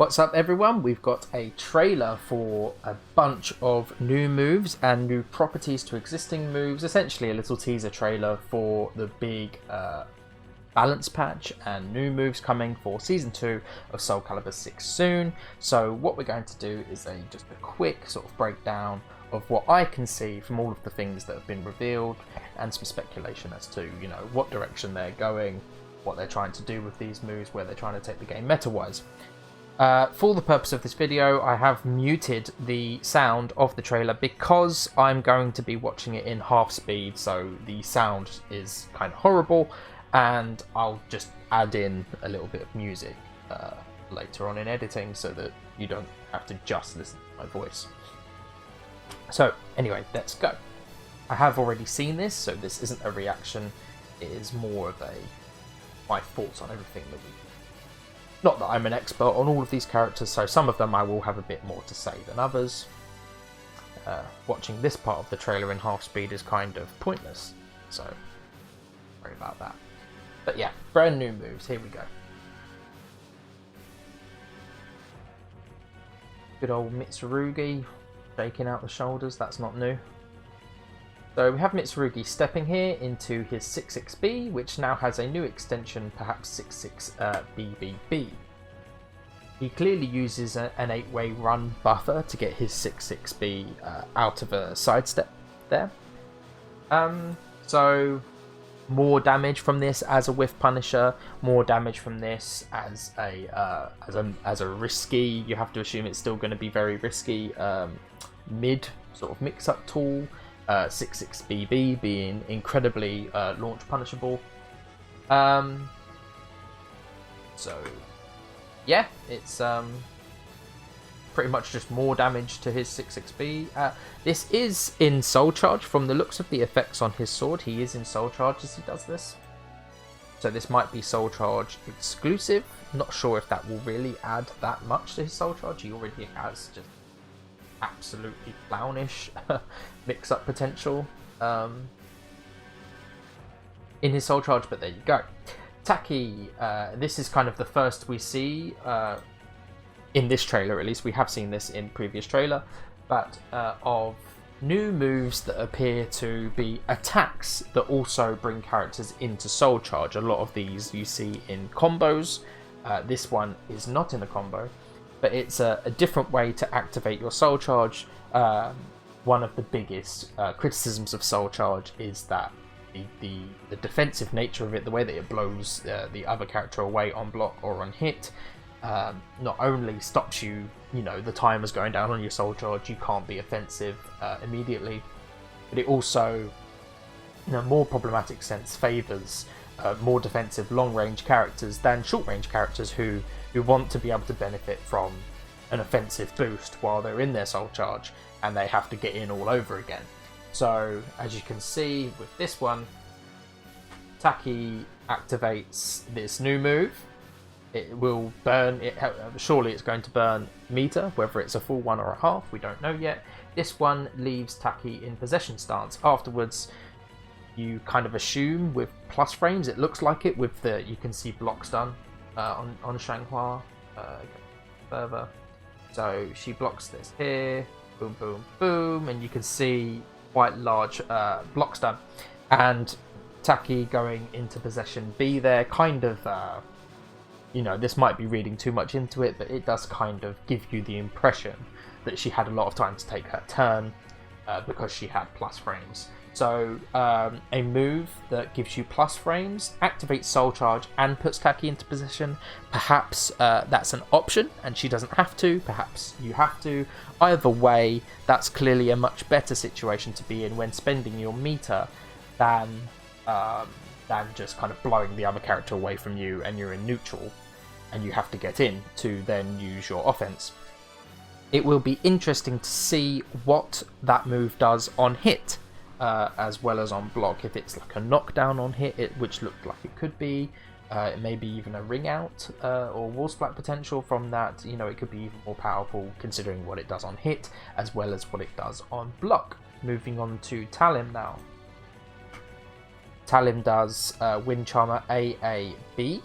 What's up everyone? We've got a trailer for a bunch of new moves and new properties to existing moves. Essentially a little teaser trailer for the big balance patch and new moves coming for Season 2 of Soul Calibur 6 soon. So what we're going to do is just a quick sort of breakdown of what I can see from all of the things that have been revealed and some speculation as to, you know, what direction they're going, what they're trying to do with these moves, where they're trying to take the game meta-wise. For the purpose of this video, I have muted the sound of the trailer because I'm going to be watching it in half speed, so the sound is kind of horrible, and I'll just add in a little bit of music later on in editing so that you don't have to just listen to my voice. So anyway, let's go. I have already seen this, so this isn't a reaction, it is more of my thoughts on everything that we. Not that I'm an expert on all of these characters, so some of them I will have a bit more to say than others. Watching this part of the trailer in half speed is kind of pointless, so sorry about that. But yeah, brand new moves, here we go. Good old Mitsurugi, shaking out the shoulders, that's not new. So we have Mitsurugi stepping here into his 66B, which now has a new extension, perhaps 66BBB. He clearly uses an 8-way run buffer to get his 66B out of a sidestep there. So more damage from this as a whiff punisher, more damage from this as a risky. You have to assume it's still going to be very risky mid sort of mix-up tool. 66BB being incredibly launch punishable. So yeah, it's pretty much just more damage to his 66B. This is in Soul Charge from the looks of the effects on his sword. He is in Soul Charge as he does this. So this might be Soul Charge exclusive. Not sure if that will really add that much to his Soul Charge. He already has just absolutely clownish mix-up potential in his Soul Charge, but there you go. Taki, this is kind of the first we see in this trailer, at least. We have seen this in previous trailer, but of new moves that appear to be attacks that also bring characters into Soul Charge. A lot of these you see in combos. This one is not in a combo, but it's a different way to activate your Soul Charge. One of the biggest criticisms of Soul Charge is that the defensive nature of it, the way that it blows the other character away on block or on hit, not only stops you, you know, the timer's going down on your Soul Charge, you can't be offensive immediately, but it also, in a more problematic sense, favours more defensive long-range characters than short-range characters who want to be able to benefit from an offensive boost while they're in their Soul Charge and they have to get in all over again. So as you can see with this one, Taki activates this new move. It will burn, surely it's going to burn meter, whether it's a full one or a half, we don't know yet. This one leaves Taki in possession stance. Afterwards, you kind of assume with plus frames, it looks like it, with the, you can see blocks done on Shanghua further. So she blocks this here, boom, boom, boom, and you can see quite large blocks done. And Taki going into possession B there, kind of, you know, this might be reading too much into it, but it does kind of give you the impression that she had a lot of time to take her turn because she had plus frames. So a move that gives you plus frames, activates Soul Charge and puts Taki into position. Perhaps that's an option and she doesn't have to, perhaps you have to. Either way, that's clearly a much better situation to be in when spending your meter than just kind of blowing the other character away from you and you're in neutral and you have to get in to then use your offense. It will be interesting to see what that move does on hit. As well as on block. If it's like a knockdown on hit, which looked like it could be, maybe even a ring out or wall splat potential from that, you know, it could be even more powerful considering what it does on hit as well as what it does on block. Moving on to Talam now. Talam does Wind Charmer AAB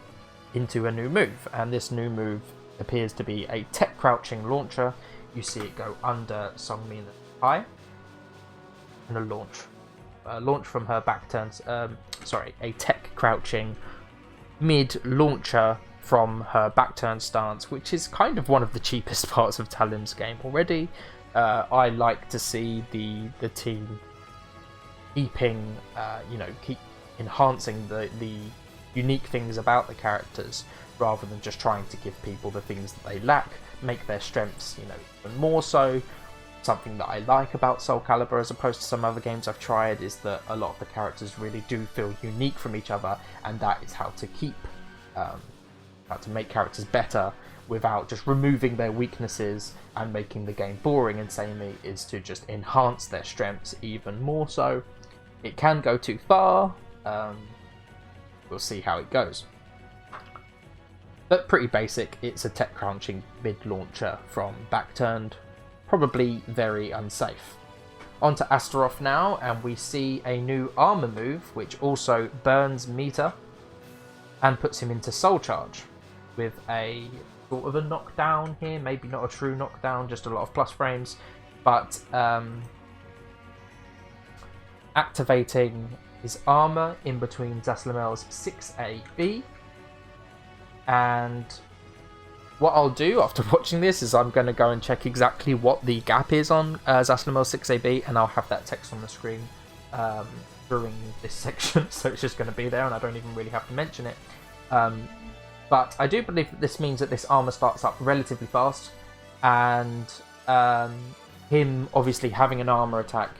into a new move, and this new move appears to be a tech crouching launcher. You see it go under Seong Mina's eye, and a launch from her back turns. A tech crouching mid launcher from her back turn stance, which is kind of one of the cheapest parts of Talam's game already. I like to see the team keeping, keep enhancing the unique things about the characters, rather than just trying to give people the things that they lack, make their strengths, even more so. Something that I like about Soul Calibur as opposed to some other games I've tried is that a lot of the characters really do feel unique from each other, and that is how to how to make characters better without just removing their weaknesses and making the game boring and samey, is to just enhance their strengths even more so. It can go too far, we'll see how it goes. But pretty basic, it's a tech crouching mid launcher from back turned, probably very unsafe. On to Astaroth now, and we see a new armor move which also burns Mita and puts him into soul charge with a sort of a knockdown here, maybe not a true knockdown, just a lot of plus frames, but activating his armor in between Zaslamel's 6AB. And what I'll do after watching this is I'm going to go and check exactly what the gap is on Zaslamel's 6AB, and I'll have that text on the screen during this section, so it's just going to be there and I don't even really have to mention it. But I do believe that this means that this armor starts up relatively fast, and him obviously having an armor attack,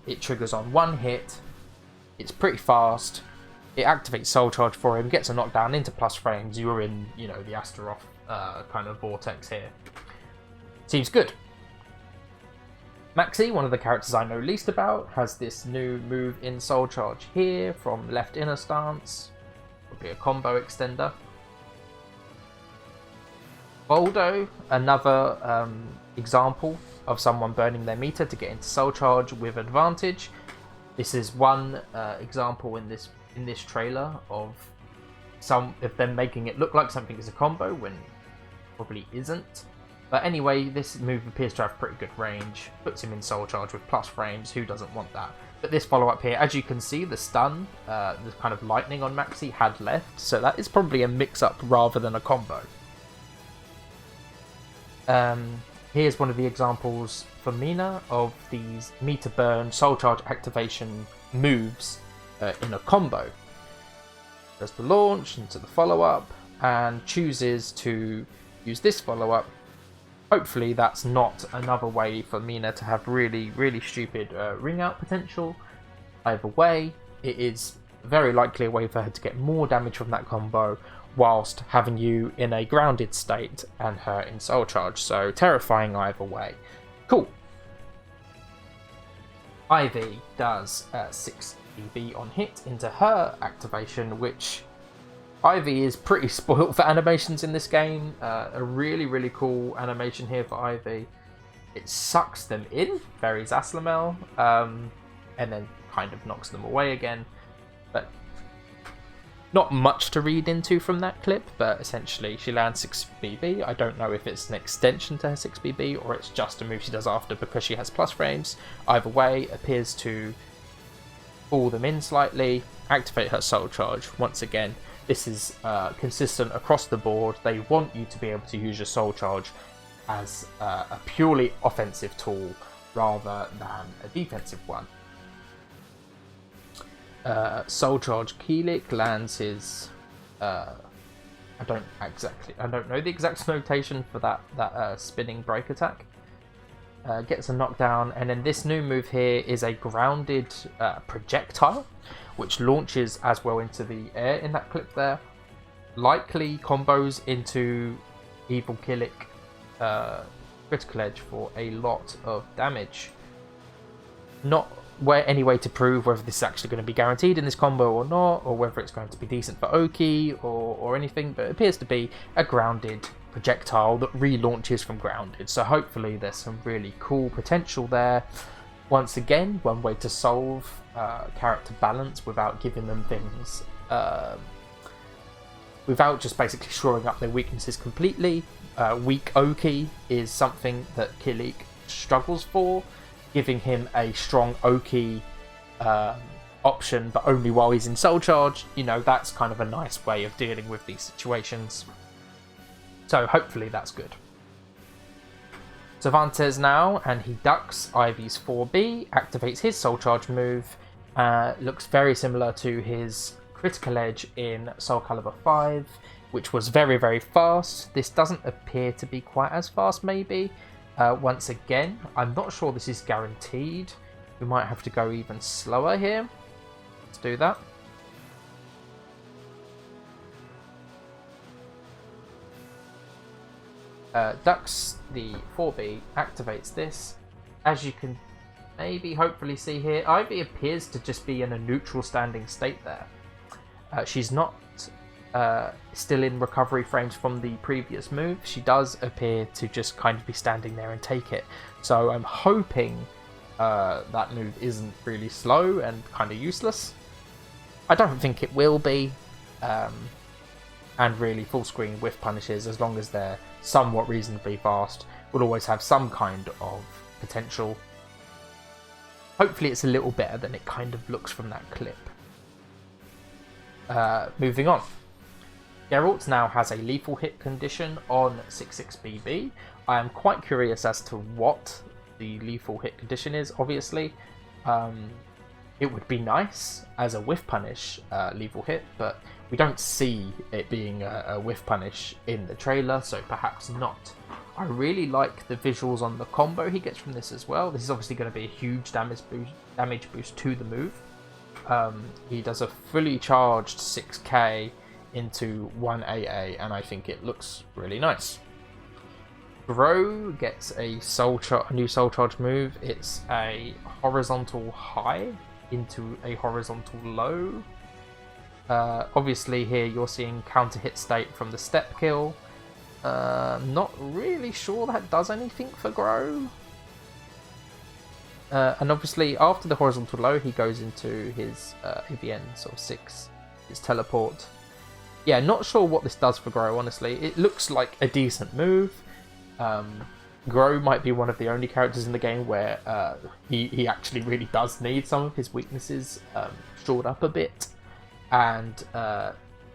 it triggers on one hit, it's pretty fast, it activates soul charge for him, gets a knockdown into plus frames. You're in, the Astaroth kind of vortex here. Seems good. Maxie, one of the characters I know least about, has this new move in soul charge here from left inner stance. Probably a combo extender. Boldo, another example of someone burning their meter to get into soul charge with advantage. This is one example in this trailer of them making it look like something is a combo when it probably isn't. But anyway, this move appears to have pretty good range, puts him in soul charge with plus frames. Who doesn't want that? But this follow up here, as you can see, the stun, the kind of lightning on Maxie had left, so that is probably a mix up rather than a combo. Here's one of the examples for Mina of these meter burn soul charge activation moves in a combo. Does the launch into the follow up and chooses to use this follow up. Hopefully that's not another way for Mina to have really, really stupid ring out potential. Either way, it is very likely a way for her to get more damage from that combo whilst having you in a grounded state and her in soul charge. So terrifying either way. Cool. Ivy does 6 EB on hit into her activation, which Ivy is pretty spoilt for animations in this game. A really, really cool animation here for Ivy. It sucks them in, very Zaslamel, and then kind of knocks them away again. But not much to read into from that clip, but essentially she lands 6BB. I don't know if it's an extension to her 6BB or it's just a move she does after because she has plus frames. Either way, appears to pull them in slightly, activate her soul charge. Once again, this is consistent across the board. They want you to be able to use your soul charge as a purely offensive tool rather than a defensive one. Soul charge Killick lands his I don't know the exact notation for that spinning break attack. Gets a knockdown, and then this new move here is a grounded projectile which launches Azwel into the air in that clip there. Likely combos into Evil Killick critical edge for a lot of damage. Not any way to prove whether this is actually going to be guaranteed in this combo or not, or whether it's going to be decent for Oki or anything, but it appears to be a grounded projectile that relaunches from grounded, so hopefully there's some really cool potential there. Once again, one way to solve character balance without giving them things without just basically shoring up their weaknesses completely. Weak Oki is something that Killick struggles for, giving him a strong Oki option, but only while he's in Soul Charge. You know, that's kind of a nice way of dealing with these situations. So hopefully that's good. Cervantes now, and he ducks Ivy's 4B, activates his Soul Charge move. Looks very similar to his Critical Edge in Soul Calibur 5, which was very, very fast. This doesn't appear to be quite as fast, maybe. Once again, I'm not sure this is guaranteed. We might have to go even slower here. Let's do that. Ducks the 4B, activates this. As you can maybe hopefully see here, Ivy appears to just be in a neutral standing state there. She's not still in recovery frames from the previous move. She does appear to just kind of be standing there and take it. So I'm hoping that move isn't really slow and kind of useless. I don't think it will be. And really, full screen whiff punishes, as long as they're somewhat reasonably fast, will always have some kind of potential. Hopefully it's a little better than it kind of looks from that clip. Moving on. Geralt now has a lethal hit condition on 66BB. I am quite curious as to what the lethal hit condition is, obviously. It would be nice as a whiff punish lethal hit, but we don't see it being a whiff punish in the trailer, so perhaps not. I really like the visuals on the combo he gets from this as well. This is obviously going to be a huge damage boost to the move. He does a fully charged 6k into 1 AA, and I think it looks really nice. Groh gets a new soul charge move. It's a horizontal high into a horizontal low. Obviously here you're seeing counter hit state from the step kill. Not really sure that does anything for Groh. And obviously after the horizontal low he goes into his AVN sort of 6, his teleport. Yeah, not sure what this does for Groh, honestly. It looks like a decent move. Groh might be one of the only characters in the game where he actually really does need some of his weaknesses shored up a bit. And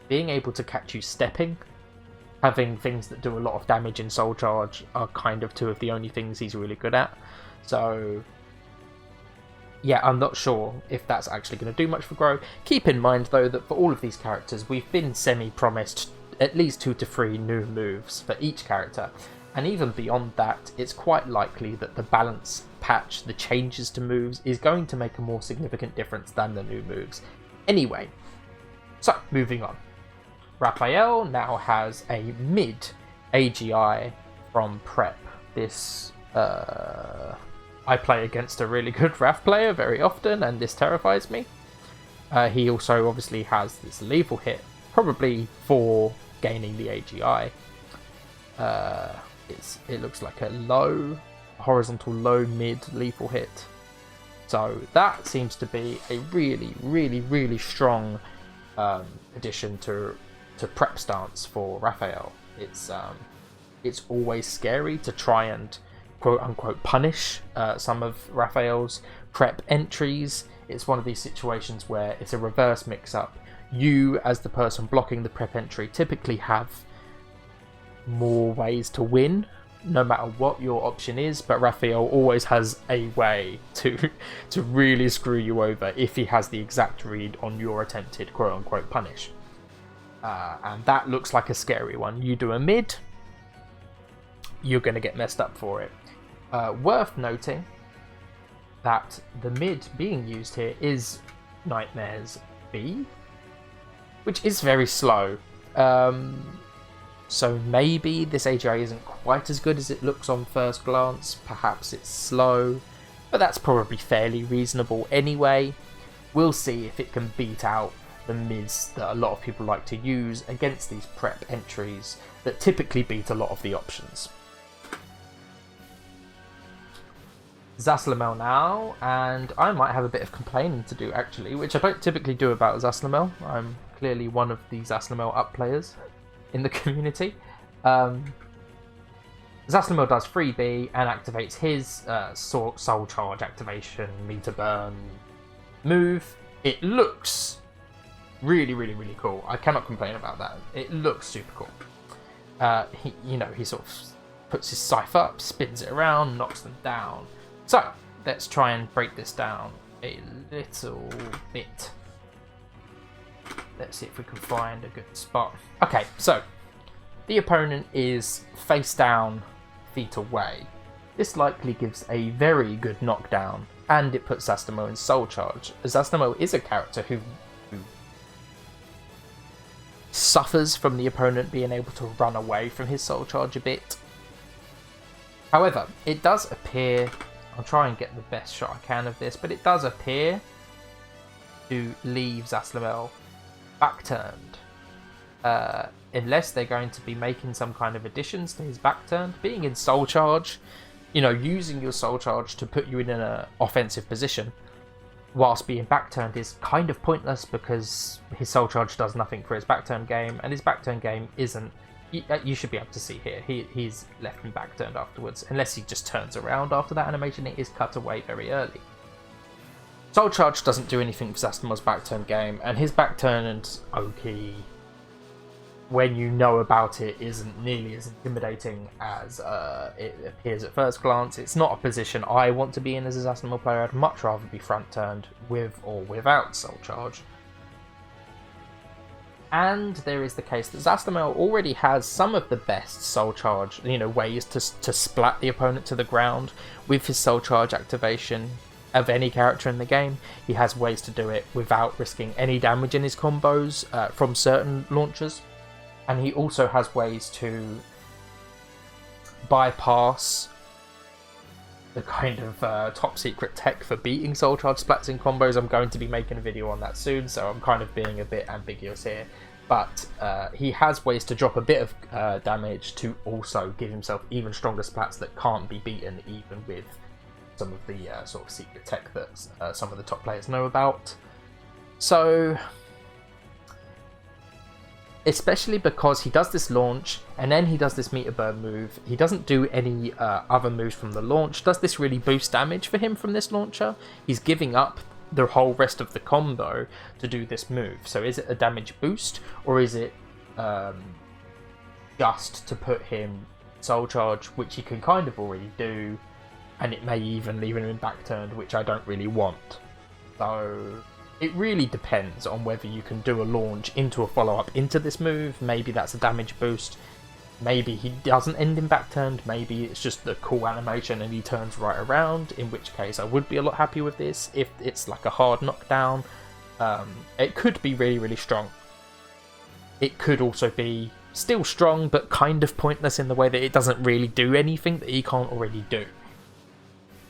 being able to catch you stepping, having things that do a lot of damage in Soul Charge are kind of two of the only things he's really good at. So yeah, I'm not sure if that's actually going to do much for Groh. Keep in mind though that for all of these characters we've been semi-promised at least 2 to 3 new moves for each character. And even beyond that, it's quite likely that the balance patch, the changes to moves, is going to make a more significant difference than the new moves. Anyway, so moving on. Raphael now has a mid AGI from Prep. This, I play against a really good Raph player very often, and this terrifies me. He also obviously has this lethal hit, probably for gaining the AGI. It looks like a low, horizontal low mid lethal hit. So that seems to be a really, really, really strong addition to prep stance for Raphael. It's always scary to try and quote unquote punish some of Raphael's prep entries. It's one of these situations where it's a reverse mix-up. You, as the person blocking the prep entry, typically have more ways to win, no matter what your option is, but Raphael always has a way to really screw you over if he has the exact read on your attempted quote-unquote punish. And that looks like a scary one. You do a mid, you're going to get messed up for it. Worth noting that the mid being used here is Nightmares B, which is very slow. So maybe this AGI isn't quite as good as it looks on first glance. Perhaps it's slow, but that's probably fairly reasonable anyway. We'll see if it can beat out the mids that a lot of people like to use against these prep entries that typically beat a lot of the options. Zaslamel now, and I might have a bit of complaining to do actually, which I don't typically do about Zaslamel. I'm clearly one of the Zaslamel up players in the community. Zaslamel does 3B and activates his Soul Charge activation, meter burn move. It looks really, really, really cool. I cannot complain about that. It looks super cool. He sort of puts his scythe up, spins it around, knocks them down. So, let's try and break this down a little bit. Let's see if we can find a good spot. Okay, so the opponent is face down, feet away. This likely gives a very good knockdown, and it puts Zaslamel in Soul Charge. Zaslamel is a character who suffers from the opponent being able to run away from his Soul Charge a bit. However, it does appear, I'll try and get the best shot I can of this, but it does appear to leave Zaslamel back turned. Unless they're going to be making some kind of additions to his back turn. Being in Soul Charge, using your Soul Charge to put you in an offensive position whilst being back turned is kind of pointless because his Soul Charge does nothing for his back turn game, and his back turn game isn't. You should be able to see here. He's left and back turned afterwards, unless he just turns around after that animation. It is cut away very early. Soul Charge doesn't do anything for Zaslamel's back turn game, and his back turn and Oki, when you know about it, isn't nearly as intimidating as it appears at first glance. It's not a position I want to be in as a Zaslamel player. I'd much rather be front turned with or without Soul Charge. And there is the case that Zaslamel already has some of the best Soul Charge, ways to splat the opponent to the ground with his Soul Charge activation of any character in the game. He has ways to do it without risking any damage in his combos from certain launchers. And he also has ways to bypass the kind of top secret tech for beating Soul Charge splats in combos. I'm going to be making a video on that soon, so I'm kind of being a bit ambiguous here. But he has ways to drop a bit of damage to also give himself even stronger splats that can't be beaten even with some of the sort of secret tech that some of the top players know about. So, especially because he does this launch and then he does this meter burn move, he doesn't do any other moves from the launch. Does this really boost damage for him from this launcher? He's giving up the whole rest of the combo to do this move. So is it a damage boost, or is it just to put him Soul Charge, which he can kind of already do, and it may even leave him back turned, which I don't really want. So it really depends on whether you can do a launch into a follow-up into this move. Maybe that's a damage boost. Maybe he doesn't end in back turned. Maybe it's just the cool animation and he turns right around, in which case I would be a lot happier with this. If it's like a hard knockdown, it could be really, really strong. It could also be still strong, but kind of pointless in the way that it doesn't really do anything that he can't already do.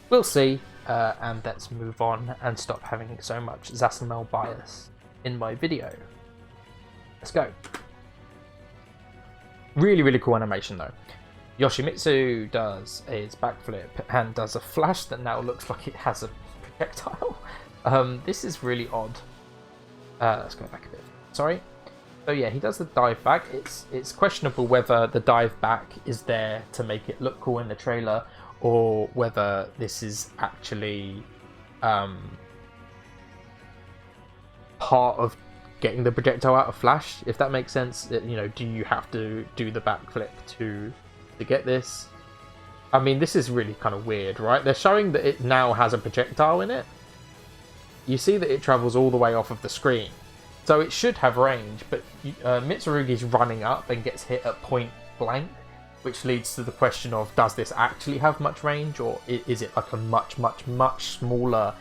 We'll see. And let's move on and stop having so much Zaslamel bias in my video. Let's go. Really, really cool animation though. Yoshimitsu does his backflip and does a flash that now looks like it has a projectile. This is really odd. Let's go back a bit. Sorry. So yeah, he does the dive back. It's questionable whether the dive back is there to make it look cool in the trailer, or whether this is actually part of getting the projectile out of flash, if that makes sense. Do you have to do the backflip to get this? I mean, this is really kind of weird, right? They're showing that it now has a projectile in it. You see that it travels all the way off of the screen, so it should have range, but Mitsurugi's running up and gets hit at point blank, which leads to the question of, does this actually have much range, or is it like a much, much, much smaller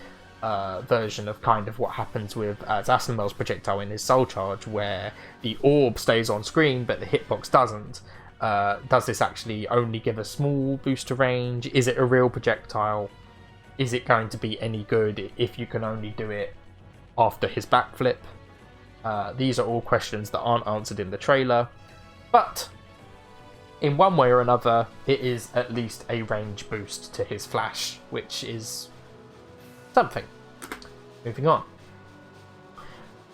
version of kind of what happens with Zaslamel's projectile in his Soul Charge, where the orb stays on screen but the hitbox doesn't? Does this actually only give a small boost to range? Is it a real projectile? Is it going to be any good if you can only do it after his backflip? These are all questions that aren't answered in the trailer, but in one way or another, it is at least a range boost to his flash, which is something. Moving on.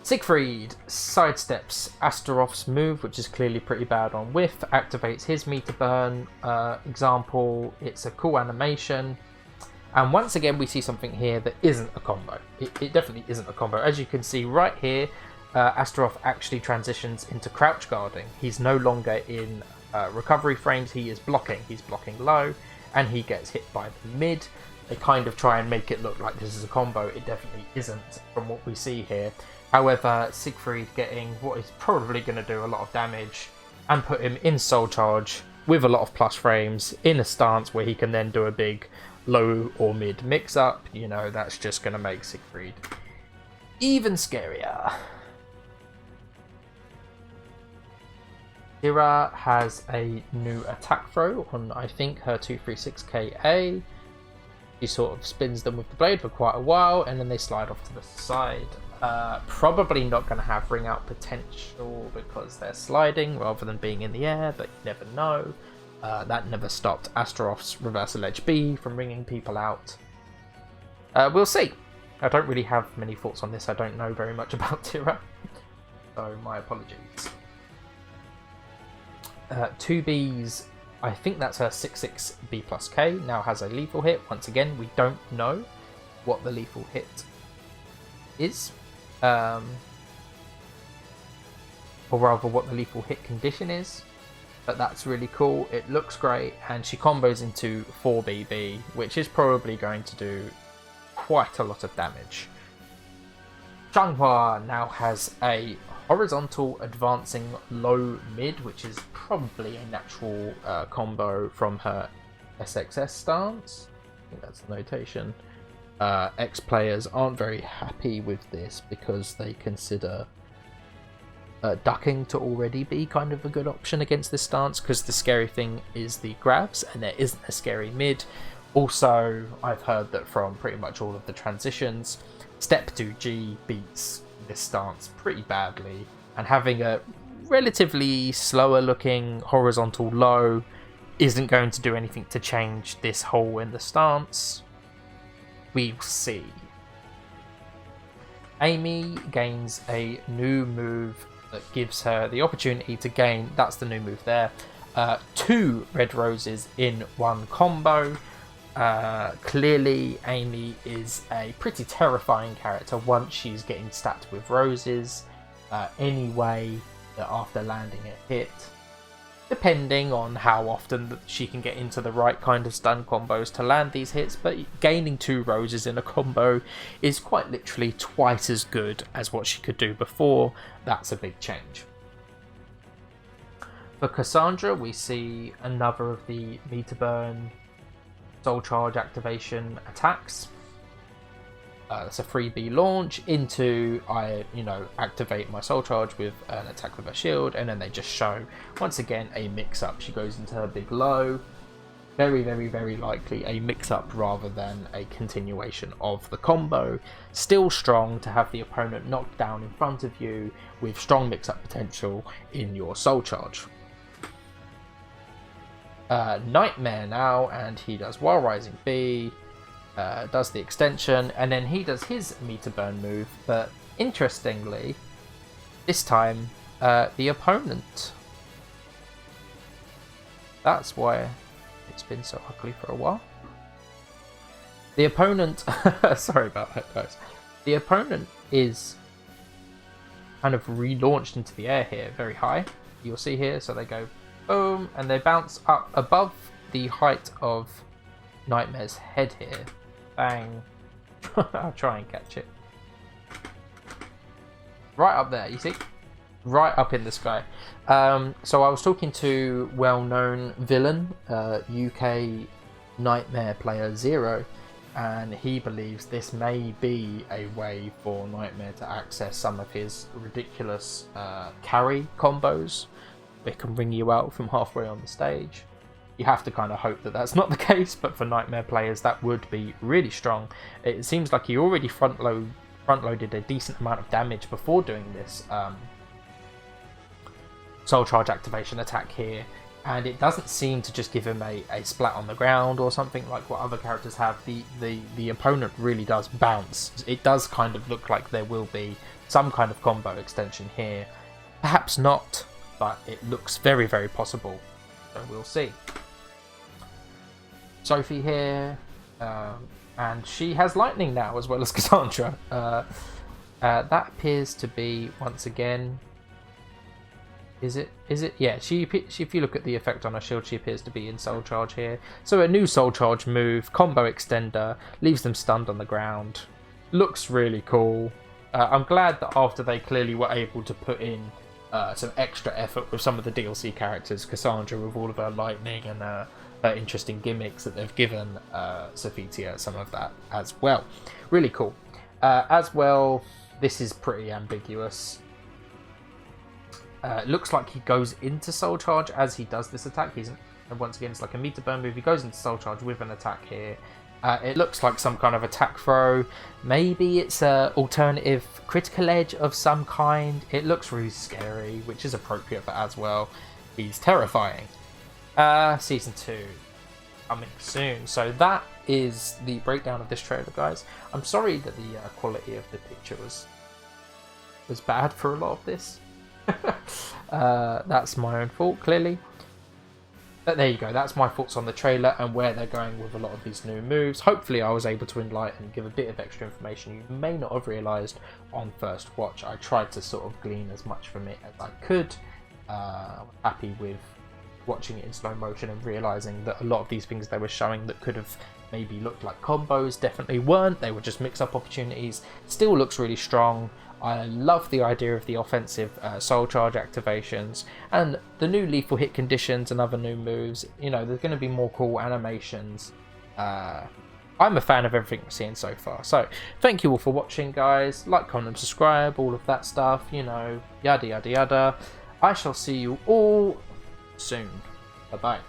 Siegfried sidesteps Astaroth's move, which is clearly pretty bad on whiff, activates his meter burn example. It's a cool animation. And once again, we see something here that isn't a combo. It definitely isn't a combo. As you can see right here, Astaroth actually transitions into crouch guarding. He's no longer in recovery frames, he is blocking. He's blocking low, and he gets hit by the mid. They kind of try and make it look like this is a combo. It definitely isn't from what we see here. However, Siegfried getting what is probably going to do a lot of damage and put him in soul charge with a lot of plus frames in a stance where he can then do a big low or mid mix up. You know, that's just going to make Siegfried even scarier. Tira has a new attack throw on, I think, her 236 KA. She sort of spins them with the blade for quite a while, and then they slide off to the side. Probably not going to have ring out potential because they're sliding rather than being in the air, but you never know. That never stopped Astaroth's reversal edge B from ringing people out. We'll see. I don't really have many thoughts on this. I don't know very much about Tira, so my apologies. 2B's, I think that's her 6/6 B plus K, now has a lethal hit. Once again, we don't know what the lethal hit is. Or rather what the lethal hit condition is. But that's really cool. It looks great, and she combos into 4BB, which is probably going to do quite a lot of damage. Changhua now has a horizontal advancing low mid, which is probably a natural combo from her SXS stance. I think that's the notation. X players aren't very happy with this because they consider ducking to already be kind of a good option against this stance, because the scary thing is the grabs and there isn't a scary mid. Also, I've heard that from pretty much all of the transitions, step 2G beats this stance pretty badly, and having a relatively slower looking horizontal low isn't going to do anything to change this hole in the stance. We'll see. Amy gains a new move that gives her the opportunity to gain, that's the new move there, 2 red roses in one combo. Clearly Amy is a pretty terrifying character once she's getting stacked with roses. Anyway, after landing a hit, depending on how often she can get into the right kind of stun combos to land these hits, but gaining 2 roses in a combo is quite literally twice as good as what she could do before. That's a big change. For Cassandra, we see another of the meter burn soul charge activation attacks. That's a 3B launch into, activate my soul charge with an attack with a shield, and then they just show once again a mix up. She goes into her big low, very, very, very likely a mix up rather than a continuation of the combo. Still strong to have the opponent knocked down in front of you with strong mix up potential in your soul charge. Nightmare now, and he does Wild Rising B. Does the extension, and then he does his meter burn move, but interestingly this time the opponent, that's why it's been so ugly for a while, the opponent sorry about that guys, the opponent is kind of relaunched into the air here very high, you'll see here, so they go boom and they bounce up above the height of Nightmare's head here. Bang. I'll try and catch it. Right up there, you see? Right up in the sky. So I was talking to well-known villain, UK Nightmare player Zero, and he believes this may be a way for Nightmare to access some of his ridiculous carry combos. It can ring you out from halfway on the stage. You have to kind of hope that that's not the case, but for Nightmare players that would be really strong. It seems like he already front-loaded a decent amount of damage before doing this soul charge activation attack here. and it doesn't seem to just give him a splat on the ground or something like what other characters have. The opponent really does bounce. It does kind of look like there will be some kind of combo extension here. Perhaps not, but it looks very, very possible. So we'll see. Sophie here, and she has lightning now as well as Cassandra. That appears to be, once again... Is it? Yeah, if you look at the effect on her shield, she appears to be in Soul Charge here. So a new Soul Charge move, combo extender, leaves them stunned on the ground. Looks really cool. I'm glad that after they clearly were able to put in some extra effort with some of the DLC characters, Cassandra with all of her lightning and her interesting gimmicks that they've given Sophitia some of that as well. Really cool. As well, this is pretty ambiguous. Looks like he goes into Soul Charge as he does this attack. And once again, it's like a meter burn move. He goes into Soul Charge with an attack here. It looks like some kind of attack throw. Maybe it's an alternative critical edge of some kind. It looks really scary, which is appropriate for Azwel. He's terrifying. Season 2 coming soon. So that is the breakdown of this trailer, guys. I'm sorry that the quality of the picture was bad for a lot of this. That's my own fault, clearly. But there you go, that's my thoughts on the trailer and where they're going with a lot of these new moves. Hopefully I was able to enlighten and give a bit of extra information you may not have realised on first watch. I tried to sort of glean as much from it as I could. I was happy with watching it in slow motion and realising that a lot of these things they were showing that could have maybe looked like combos definitely weren't. They were just mix-up opportunities. Still looks really strong. I love the idea of the offensive Soul Charge activations and the new lethal hit conditions and other new moves. You know, there's going to be more cool animations. I'm a fan of everything we're seeing so far. So, thank you all for watching, guys. Like, comment, subscribe, all of that stuff, you know, yada, yada, yada. I shall see you all soon. Bye-bye.